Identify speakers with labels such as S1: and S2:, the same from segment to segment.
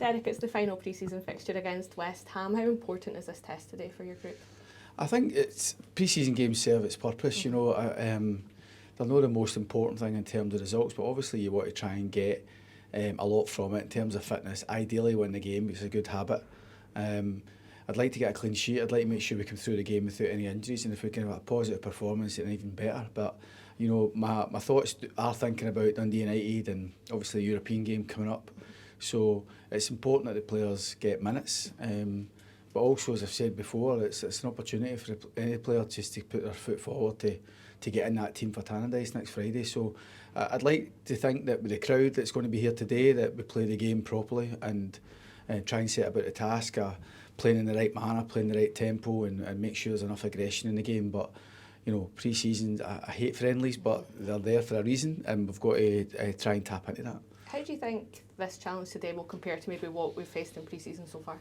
S1: Derek, it's the final pre-season fixture against West Ham. How important is this test today for your group?
S2: I think it's pre-season games serve its purpose. You know, they're not the most important thing in terms of results, but obviously you want to try and get a lot from it in terms of fitness. Ideally win the game, it's a good habit. I'd like to get a clean sheet. I'd like to make sure we come through the game without any injuries, and if we can have a positive performance, then even better. But you know, my thoughts are thinking about Dundee United and obviously the European game coming up. So it's important that the players get minutes. But also, as I've said before, it's an opportunity for any player just to put their foot forward to get in that team for Tannadice next Friday. So I'd like to think that with the crowd that's going to be here today, that we play the game properly and try and set about the task of playing in the right manner, playing the right tempo, and make sure there's enough aggression in the game. But you know, pre-seasons, I hate friendlies, but they're there for a reason, and we've got to try and tap into that.
S1: How do you think this challenge today will compare to maybe what we've faced in pre-season so far?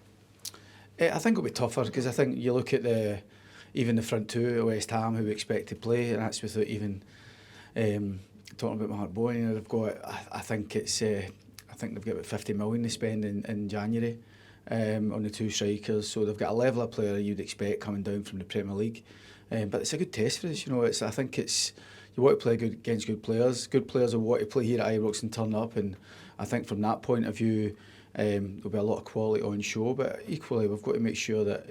S2: I think it'll be tougher because I think you look at even the front two at West Ham who we expect to play, and that's without even talking about Mark Bowen. They've got, I think they've got about 50 million to spend in January on the two strikers. So they've got a level of player you'd expect coming down from the Premier League. But it's a good test for us. You know, I think you want to play against good players. Good players will want to play here at Ibrox and turn up, and I think from that point of view, there'll be a lot of quality on show. But equally, we've got to make sure that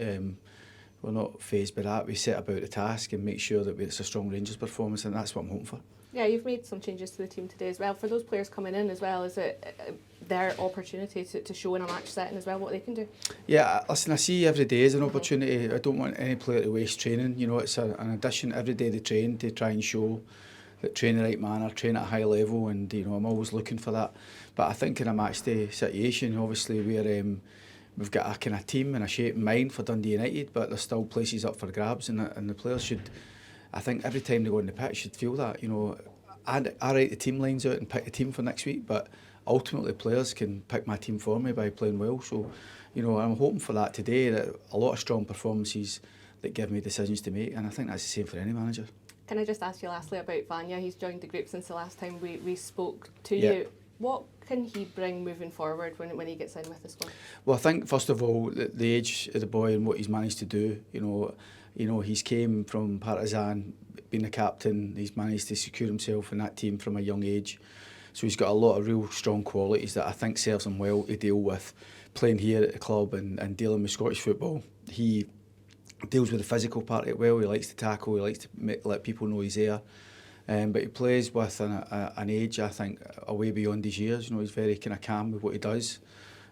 S2: we're not fazed by that. We set about the task and make sure that it's a strong Rangers performance, and that's what I'm hoping for.
S1: Yeah, you've made some changes to the team today as well. For those players coming in as well, is it their opportunity to show in a match setting as well what they can do?
S2: Yeah, listen, I see every day as an opportunity. I don't want any player to waste training. You know, it's an addition every day they train to try and show that train in the right manner, train at a high level, and you know, I'm always looking for that. But I think in a match day situation, obviously we've got a kind of team and a shape in mind for Dundee United, but there's still places up for grabs, and the players should, I think every time they go on the pitch, should feel that. You know, I write the team lines out and pick the team for next week, but ultimately players can pick my team for me by playing well. So, you know, I'm hoping for that today, that a lot of strong performances that give me decisions to make, and I think that's the same for any manager.
S1: Can I just ask you lastly about Vanya? He's joined the group since the last time we spoke to
S2: Yeah.
S1: you. What can he bring moving forward when he gets in with the squad?
S2: Well, I think first of all the age of the boy and what he's managed to do. You know, he's came from Partizan, being a captain. He's managed to secure himself in that team from a young age. So he's got a lot of real strong qualities that I think serves him well to deal with playing here at the club and dealing with Scottish football. He deals with the physical part of it well. He likes to tackle. He likes to let people know he's there. But he plays with an age, I think, way beyond his years. You know, he's very kind of calm with what he does.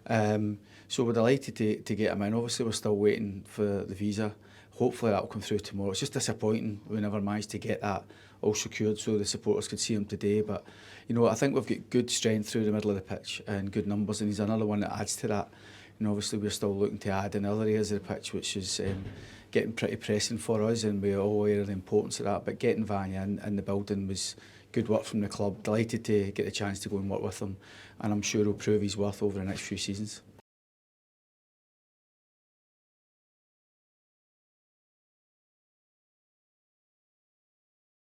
S2: So we're delighted to get him in. Obviously, we're still waiting for the visa. Hopefully that will come through tomorrow. It's just disappointing we never managed to get that all secured so the supporters could see him today. But, you know, I think we've got good strength through the middle of the pitch and good numbers, and he's another one that adds to that. And obviously we're still looking to add in other areas of the pitch, which is getting pretty pressing for us, and we're all aware of the importance of that. But getting Vanya in the building was good work from the club. Delighted to get the chance to go and work with him, and I'm sure he'll prove his worth over the next few seasons.